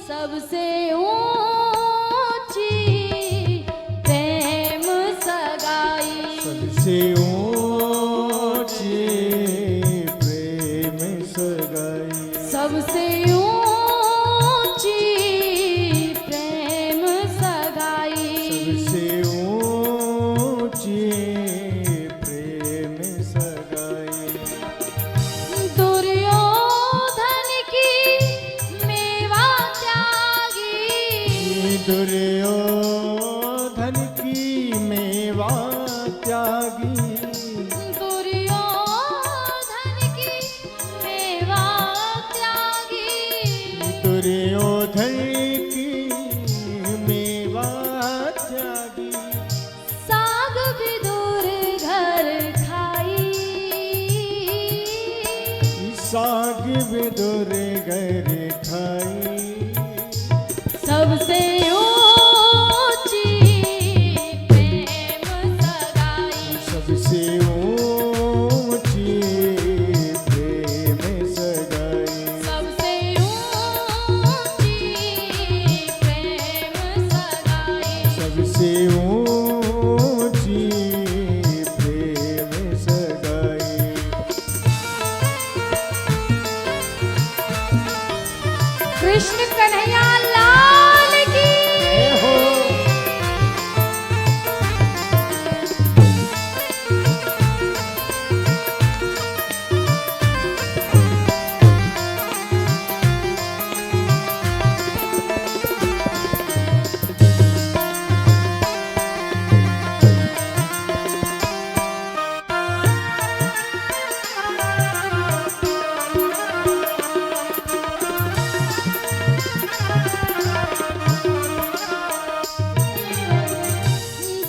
सबसे ऊंची प्रेम सगाई, सबसे ऊंची प्रेम सगाई, सबसे ऊंची प्रेम सगाई, सबसे ऊंची प्रेम सगाई। दुर्योधन की मेवा त्यागी, दुर्योधन की मेवा त्यागी, दुर्योधन की मेवा त्यागी, दुर्योधन की मेवा त्यागी, साग विदुर घर खाई, साग विदुर घर खाई, सबसे ऊंची प्रेम सगाई, सबसे ऊंची प्रेम सगाई, सबसे ऊंची प्रेम सगाई, सबसे ऊंची प्रेम सगाई। कृष्ण कन्हैया लाल की जय हो।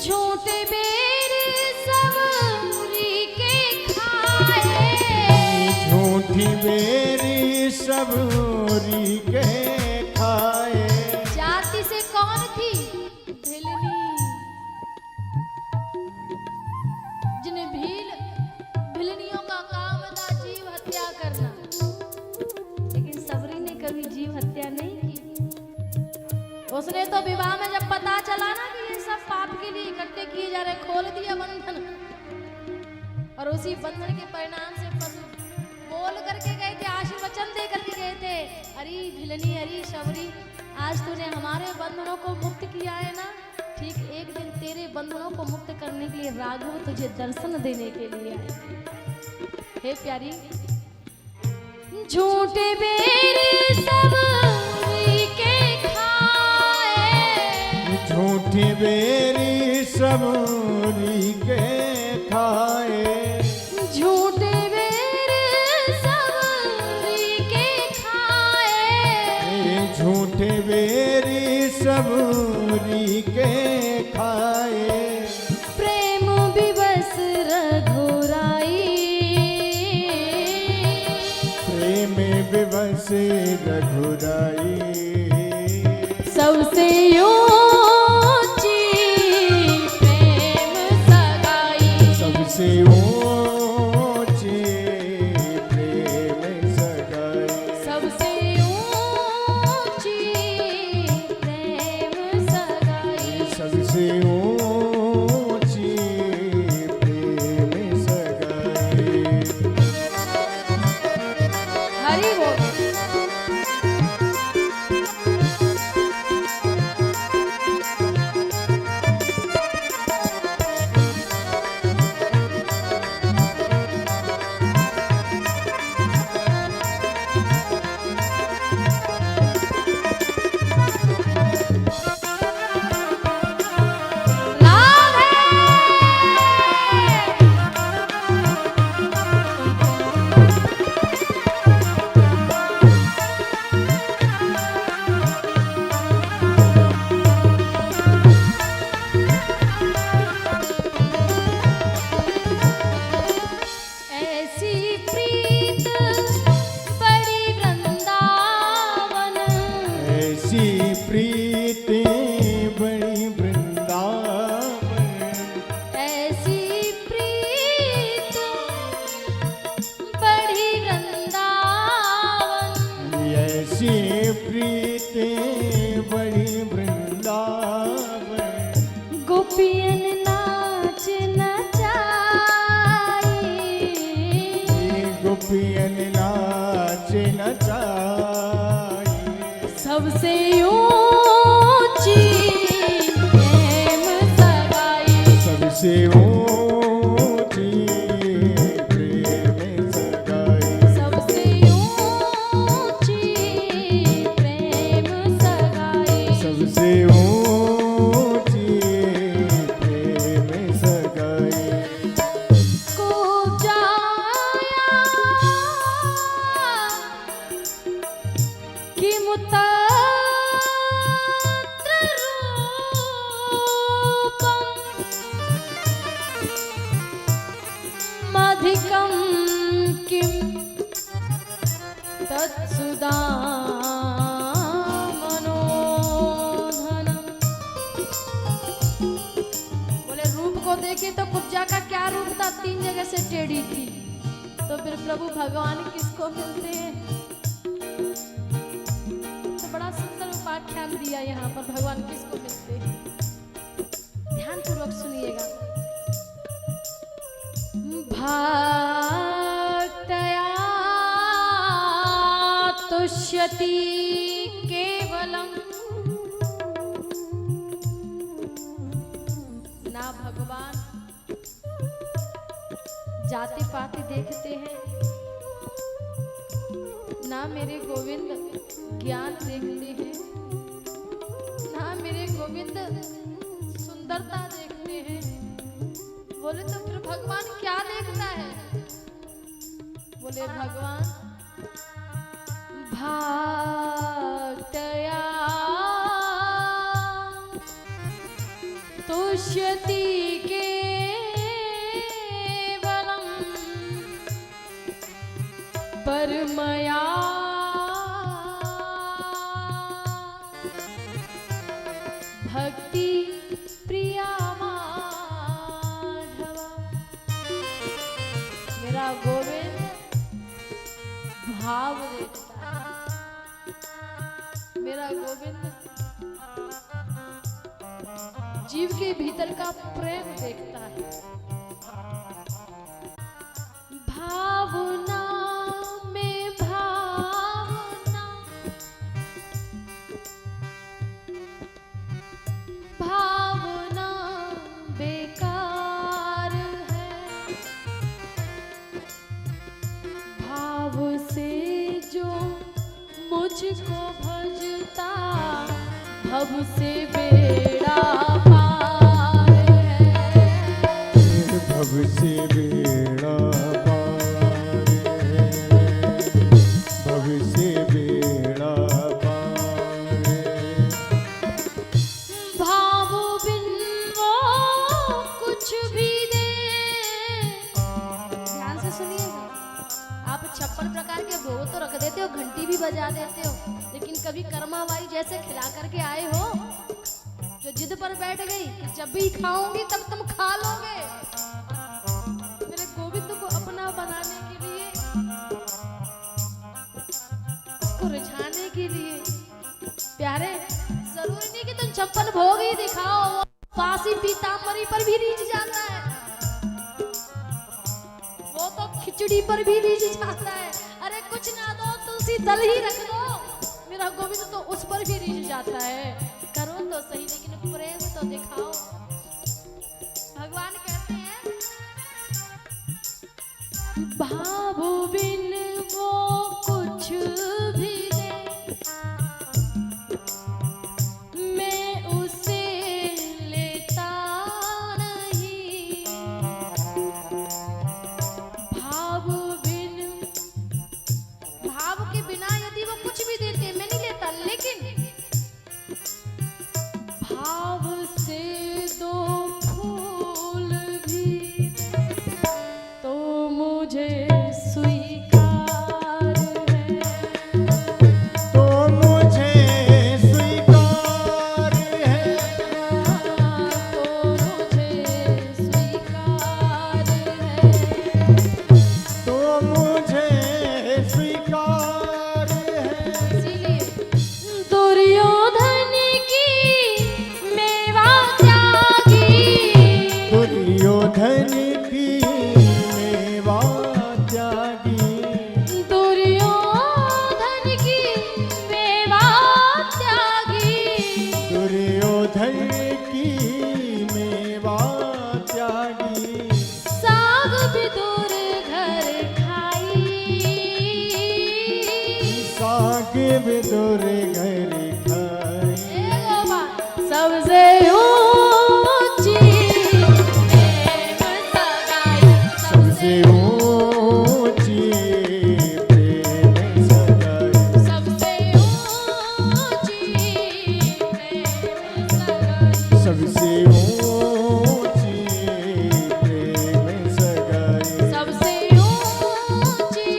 झूठे बेर सबरी के खाए, झूठी बेरी सबरी के खाए, जाति से कौन थी भिलनी, जिन्हें भिलनियों का काम था जीव हत्या करना, लेकिन सबरी ने कभी जीव हत्या नहीं की। उसने तो विवाह में जब पता चला ना कि ये सब पाप के लिए इकट्ठे किए जा रहे, खोल दिया बंधन, और उसी बंधन के परिणाम से बोल करके गए थे, आशीर्वचन दे करके गए थे, अरे भिलनी अरे शबरी, आज तूने हमारे बंधनों को मुक्त किया है ना, ठीक एक दिन तेरे बंधनों को मुक्त करने के लिए राघव तुझे दर्शन देने के लिए आएंगे। हे प्यारी, झूठे बेर सबरी के खाए, झूठी बेरी सबरी के खाए, झूठे बेर सबरी के खाए, झूठे बेरी सबरी के खाए, प्रेम विवश रघुराई, प्रेम विवश रघुराई, सबसे ऊंची प्रेम सगाई, सबसे ऊंची प्रेम सगाई, सबसे ऊंची प्रेम सगाई, सबसे ऊंची प्रेम सगाई। हरि बोल। ऐसी प्रीति सबसे ऊंची प्रेम सगाई, सबसे ऊंची प्रेम सगाई, सबसे ऊंची प्रेम सगाई, सबसे ऊंची प्रेम सगाई। को जाया कि मुतत्र रूपम मधिकं किं तत्सुदामनोधनम्। बोले रूप को देखे तो कुब्जा का क्या रूप था, 3 जगह से टेढ़ी थी। तो फिर प्रभु भगवान किसको मिलते हैं? तो बड़ा सुंदर उपाख्यान दिया यहाँ पर, भगवान किसको मिलते हैं। ध्यान पूर्वक सुनिएगा। भक्तया तुष्यति केवलम, ना भगवान जाति पाति देखते हैं, ना मेरे गोविंद ज्ञान देखते हैं, ना मेरे गोविंद सुंदरता देखते हैं। बोले तो फिर भगवान क्या देखता है? बोले भगवान भक्तया तुष्यति केवलम परमया भक्ति प्रिया माधवा। मेरा गोविंद भाव देखता है, मेरा गोविंद जीव के भीतर का प्रेम देखता है। भावना में भावना, भावना बेकार है, भाव से जो मुझको भजता भव से बेड़ा पार है, भव से बेड़ा पार है, भव से बेड़ा पार है। भाव बिन वो कुछ भी दे। ध्यान से सुनिएगा। आप 56 प्रकार के भोग तो रख देते हो, घंटी भी बजा देते हो, लेकिन कभी कर्माबाई जैसे खिला करके आए हो जो जिद पर बैठ गई कि जब भी खाऊंगी तब तुम खा लोगे। मेरे गोविंद को अपना बनाने के लिए, उसको रिझाने के लिए, प्यारे जरूरी नहीं कि तुम 56 भोग ही दिखाओ, काशी पीताम्बरी पर भी रीझ जाता है, वो तो खिचड़ी पर भी रीझ जाता है। अरे कुछ ना दो, तुलसी दल ही रख दो, मेरा गोविंद तो उस पर भी रीझ जाता है। करो तो सही, लेकिन प्रेम तो दिखाओ। भगवान कहते हैं भाव बिन वो कुछ भी दे, मैं उसे लेता नहीं। भाव बिन, भाव के बिना यदि वो कुछ भी देते मैं नहीं लेता, लेकिन भाव से दो फूल भी तो मुझे स्वीकार त्यागी, दुर्योधन की मेवा त्यागी, साग विदुर घर खाई, साग विदुर घर खाई। सबसे ऊंची प्रेम सगाई, सबसे ऊंची प्रेम सगाई, सबसे ऊंची प्रेम सगाई, सबसे ऊंची प्रेम सगाई, सबसे ऊंची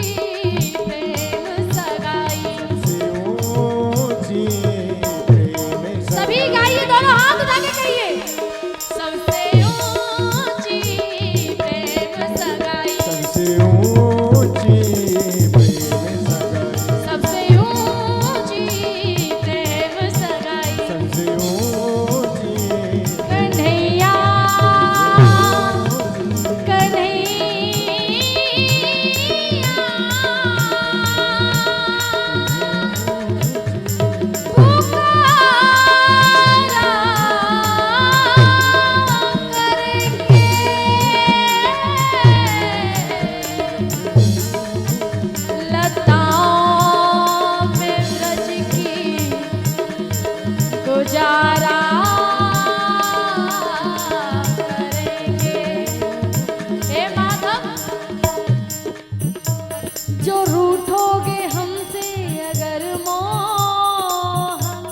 प्रेम सगाई। सबसे ऊंची प्रेम सगाई। सभी गाइए, दोनों हाथ उठा के कहिए, सबसे ऊंची प्रेम सगाई, सबसे ऊंची प्रेम सगाई, सबसे ऊंची प्रेम सगाई। सबसे ऊंची कन्हैया लताओं में ब्रज की गुजारा करेंगे। हे माधव, जो रूठोगे हमसे अगर मोहन,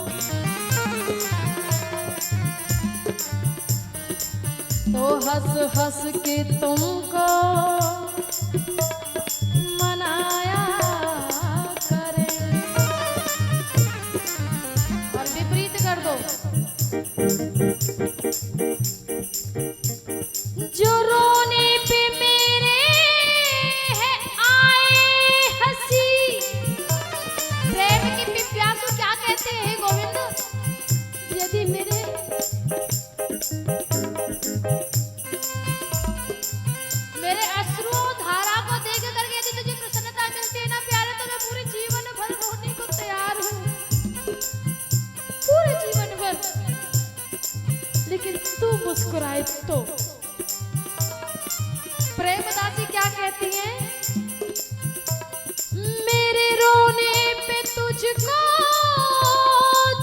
तो हंस हंस के तुमको मनाया करें। और विपरीत कर दो, जो रोने पे मेरे है आए हंसी। प्रेम के पिप्यासु क्या कहते हैं गोविंद? यदि मेरे अश्रुओं धारा को देख करके यदि तुझे प्रसन्नता मिलती है ना प्यारे, तो मैं पूरे जीवन भर रोने को तैयार हूँ, पूरे जीवन भर। लेकिन तू मुस्कुराए तो। प्रेमदासी क्या कहती है? मेरे रोने पे तुझको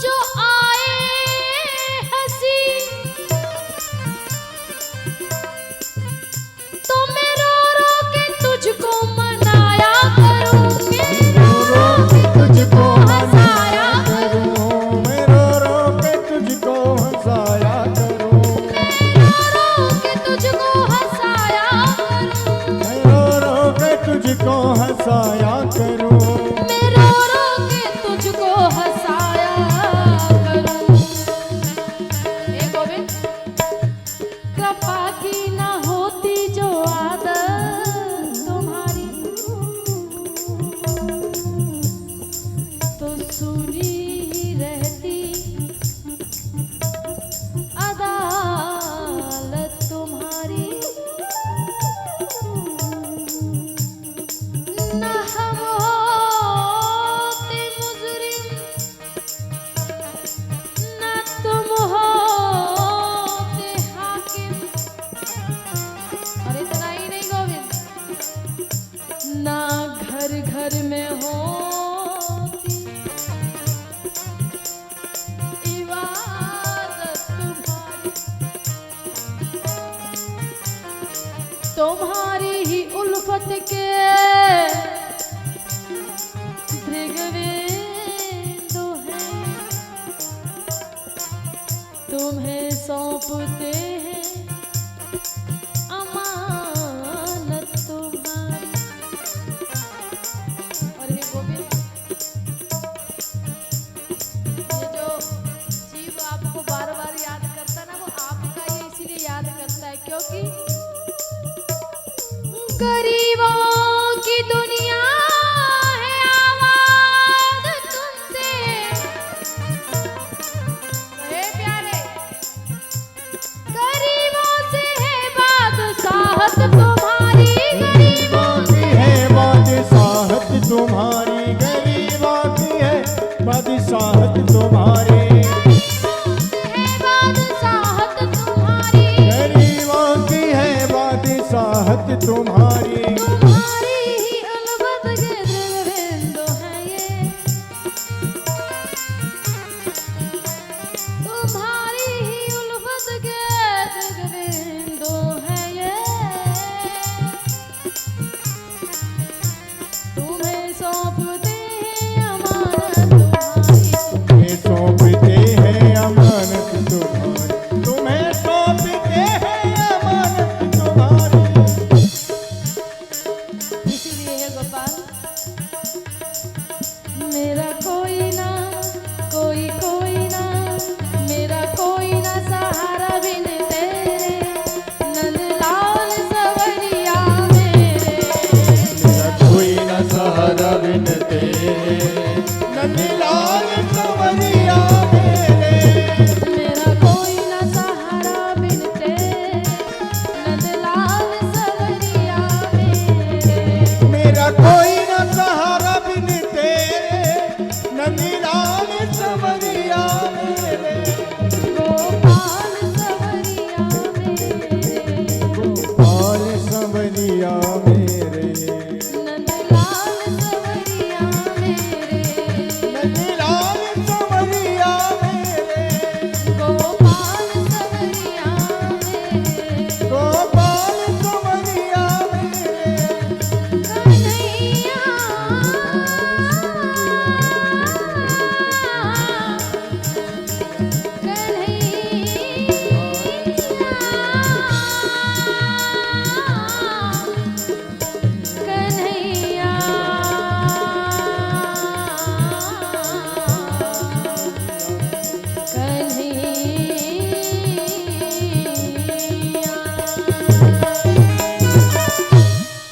जो आए हंसी, तो मैं रो रो के तुझको मनाया करूंगी, रो रो के तुझको हंसाया करूं, मैं रो रो के तुझको हंसाया करूं, रो रो के तुझको हंसाया करूं, मैं रो रो के तुझको हंसाया करूं, मैं रो रो के तुझको हंसाया करूं। हे गोविंद, कृपा की ना होती जो आदत तुम्हारी, तो सुनी ही रहती अदालत तुम्हारी। न हम होते मुजरिम, न तुम होते हाकिम। और इतना ही नहीं गोविंद, ना घर घर में होती इबादत तुम्हारी, तुम्हारी ही उल्फत के भृगवेंदु हैं, तुम्हें सौंपते हैं अमानत तुम्हारी। और हे गोविंद, ये जो जीव आपको बार बार याद करता ना, वो आपका ये इसीलिए याद करता है क्योंकि गरीबों की दुनिया है आबाद तुमसे। हे प्यारे, गरीबों से है बादशाहत तुम्हारी, गरीबों की है बादशाहत तुम्हारी, गरीबों की है बादशाहत बादशाहत तुम्हारी, है बादशाहत तुम्हारी, गरीबों की है बादशाहत तुम्हारी।